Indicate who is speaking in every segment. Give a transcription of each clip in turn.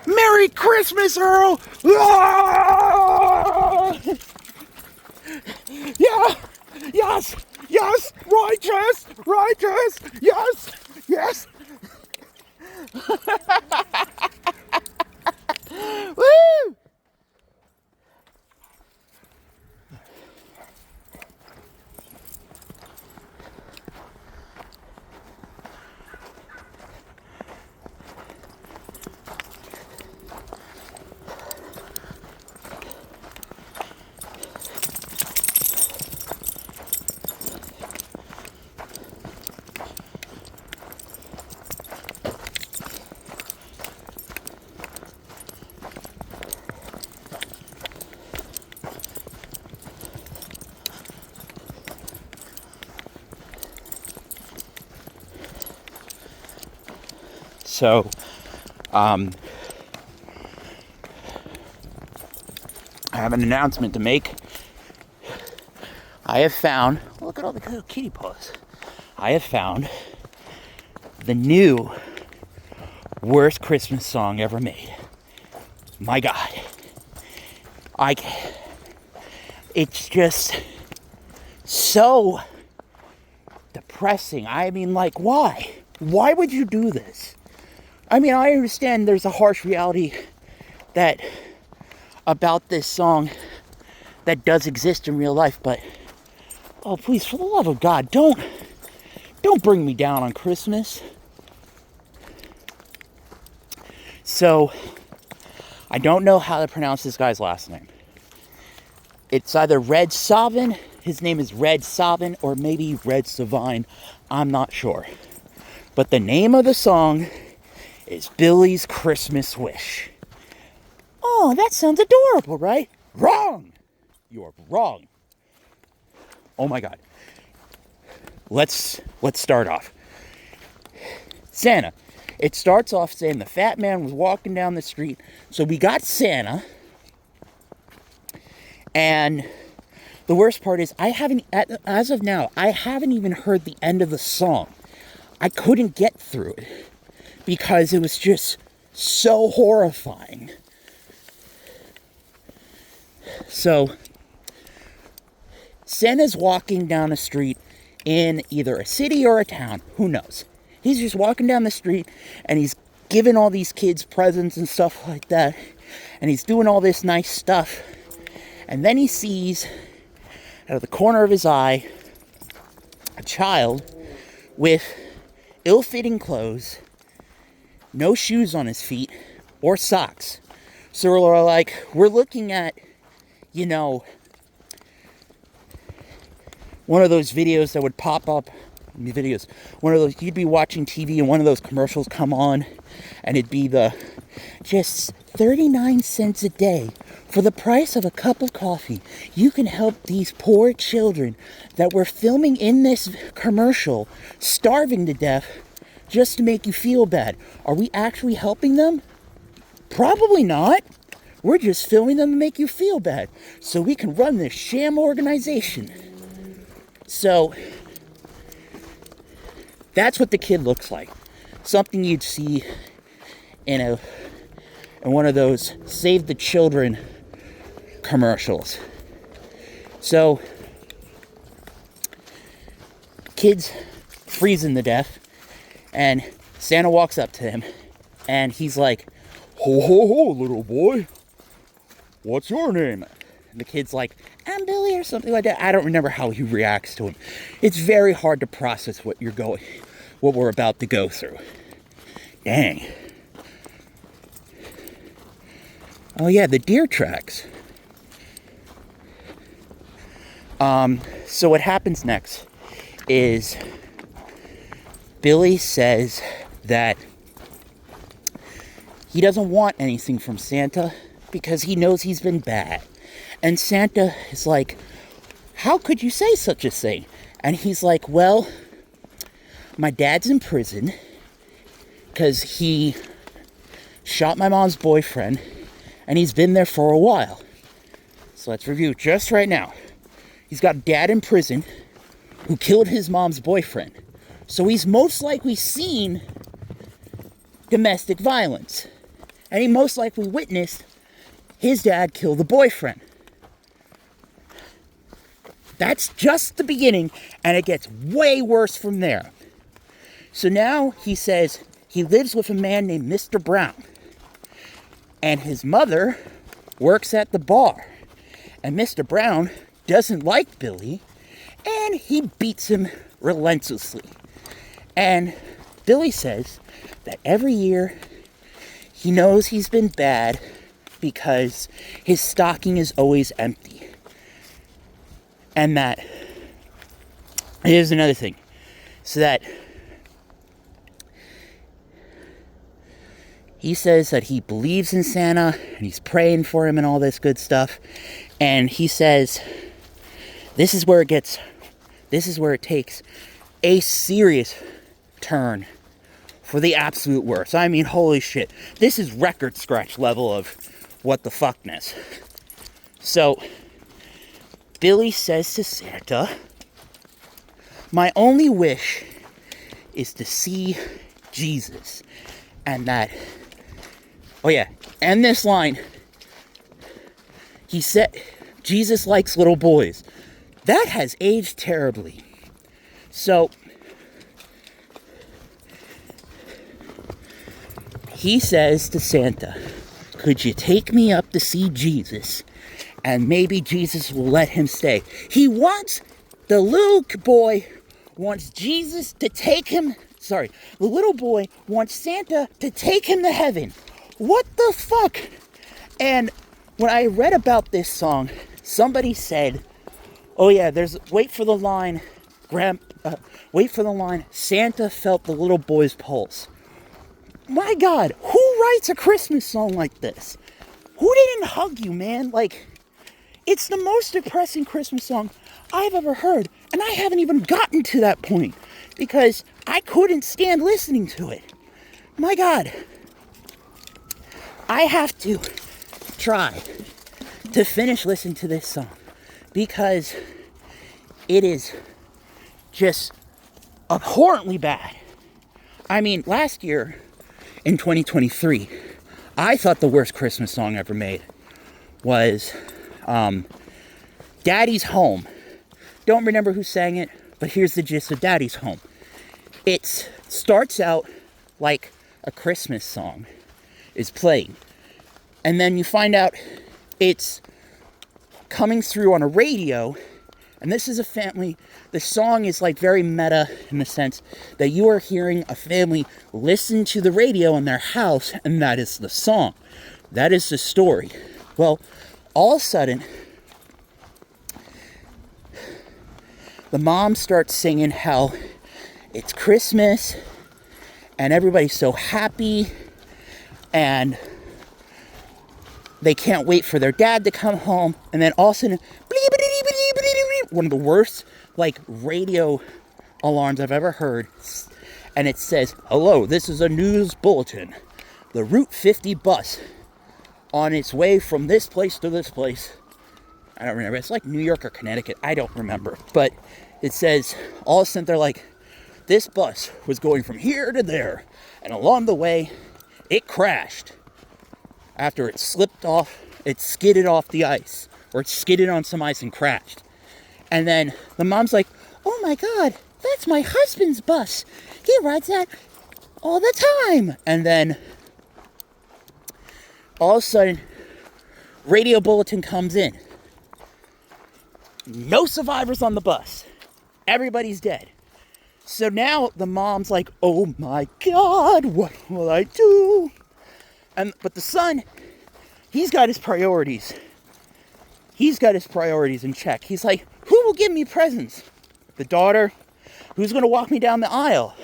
Speaker 1: Merry Christmas, Earl! Ah! Yeah! Yes! Yes! Righteous! Righteous! Yes! Yes! Woo! So, I have an announcement to make. I have found, look at all the little kitty paws. I have found the new worst Christmas song ever made. My God. It's just so depressing. I mean, like, why? Why would you do this? I mean, I understand there's a harsh reality that about this song that does exist in real life, but oh, please, for the love of God, don't bring me down on Christmas. So, I don't know how to pronounce this guy's last name. It's either Red Savin, his name is Red Savin, or maybe Red Savine. I'm not sure. But the name of the song is Billy's Christmas Wish. Oh, that sounds adorable, right? Wrong! You're wrong. Oh my God. Let's start off. Santa. It starts off saying the fat man was walking down the street. So we got Santa. And the worst part is, as of now, I haven't even heard the end of the song. I couldn't get through it because it was just so horrifying. So, Santa's walking down a street in either a city or a town. Who knows? He's just walking down the street and he's giving all these kids presents and stuff like that. And he's doing all this nice stuff. And then he sees, out of the corner of his eye, a child with ill-fitting clothes, no shoes on his feet, or socks. So we're like, we're looking at, you know, one of those videos that would pop up, one of those, you'd be watching TV and one of those commercials come on, and it'd be just 39 cents a day. For the price of a cup of coffee, you can help these poor children that we're filming in this commercial starving to death just to make you feel bad. Are we actually helping them? Probably not. We're just filming them to make you feel bad so we can run this sham organization. So, that's what the kid looks like. Something you'd see in one of those Save the Children commercials. So, kid's freezing to death, and Santa walks up to him, and he's like, "Ho, ho, ho, little boy. What's your name?" And the kid's like, "I'm Billy," or something like that. I don't remember how he reacts to him. It's very hard to process what we're about to go through. Dang. Oh yeah, the deer tracks. So what happens next is Billy says that he doesn't want anything from Santa because he knows he's been bad. And Santa is like, "How could you say such a thing?" And he's like, "Well, my dad's in prison because he shot my mom's boyfriend, and he's been there for a while. So let's review just right now. He's got a dad in prison who killed his mom's boyfriend. So he's most likely seen domestic violence. And he most likely witnessed his dad kill the boyfriend. That's just the beginning, and it gets way worse from there. So now he says he lives with a man named Mr. Brown. And his mother works at the bar. And Mr. Brown doesn't like Billy, and he beats him relentlessly. And Billy says that every year he knows he's been bad because his stocking is always empty. And that, here's another thing, so that he says that he believes in Santa, and he's praying for him and all this good stuff, and he says, this is where it takes a serious turn for the absolute worst. I mean, holy shit, this is record scratch level of what the fuckness. So, Billy says to Santa, my only wish is to see Jesus. And that, oh yeah, and this line, he said, Jesus likes little boys. That has aged terribly. So, he says to Santa, could you take me up to see Jesus? And maybe Jesus will let him stay. The little boy wants Jesus to take him, the little boy wants Santa to take him to heaven. What the fuck? And when I read about this song, somebody said, oh yeah, wait for the line, Santa felt the little boy's pulse. My God, who writes a Christmas song like this? Who didn't hug you, man? Like, it's the most depressing Christmas song I've ever heard. And I haven't even gotten to that point because I couldn't stand listening to it. My God. I have to try to finish listening to this song because it is just abhorrently bad. I mean, last year in 2023, I thought the worst Christmas song ever made was Daddy's Home. Don't remember who sang it, but here's the gist of Daddy's Home. It starts out like a Christmas song is playing. And then you find out it's coming through on a radio. And this is a family. The song is like very meta in the sense that you are hearing a family listen to the radio in their house, and that is the song. That is the story. Well, all of a sudden, the mom starts singing how it's Christmas and everybody's so happy and they can't wait for their dad to come home. And then all of a sudden, one of the worst radio alarms I've ever heard. And it says, hello, this is a news bulletin. The Route 50 bus on its way from this place to this place. I don't remember. It's like New York or Connecticut. I don't remember. But it says, all of a sudden they're like, this bus was going from here to there. And along the way, it crashed. After it slipped off, it skidded off the ice. Or it skidded on some ice and crashed. And then the mom's like, oh my God, that's my husband's bus. He rides that all the time. And then all of a sudden, radio bulletin comes in. No survivors on the bus. Everybody's dead. So now the mom's like, oh my God, what will I do? But the son, he's got his priorities. He's got his priorities in check. He's like, who will give me presents? The daughter. Who's going to walk me down the aisle?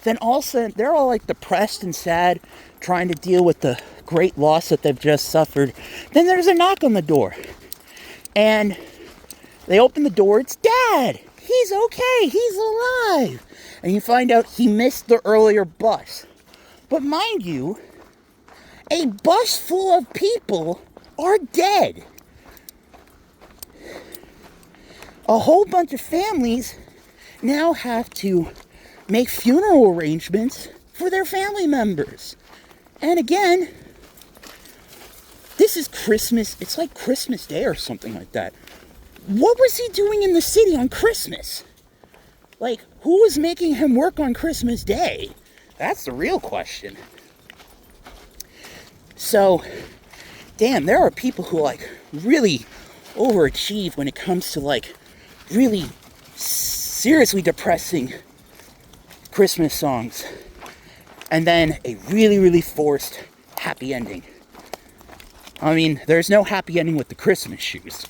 Speaker 1: Then all of a sudden, they're all like depressed and sad, trying to deal with the great loss that they've just suffered. Then there's a knock on the door. And they open the door. It's Dad. He's okay. He's alive. And you find out he missed the earlier bus. But mind you, a bus full of people are dead. A whole bunch of families now have to make funeral arrangements for their family members. And again, this is Christmas. It's like Christmas Day or something like that. What was he doing in the city on Christmas? Like, who was making him work on Christmas Day? That's the real question. So, damn, there are people who, like, really overachieve when it comes to, like, really seriously depressing Christmas songs. And then a really, really forced happy ending. I mean, there's no happy ending with the Christmas shoes.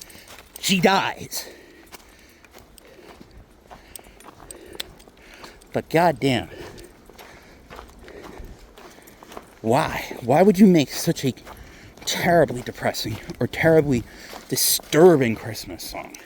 Speaker 1: She dies. But goddamn. Why? Why would you make such a terribly depressing or terribly disturbing Christmas song?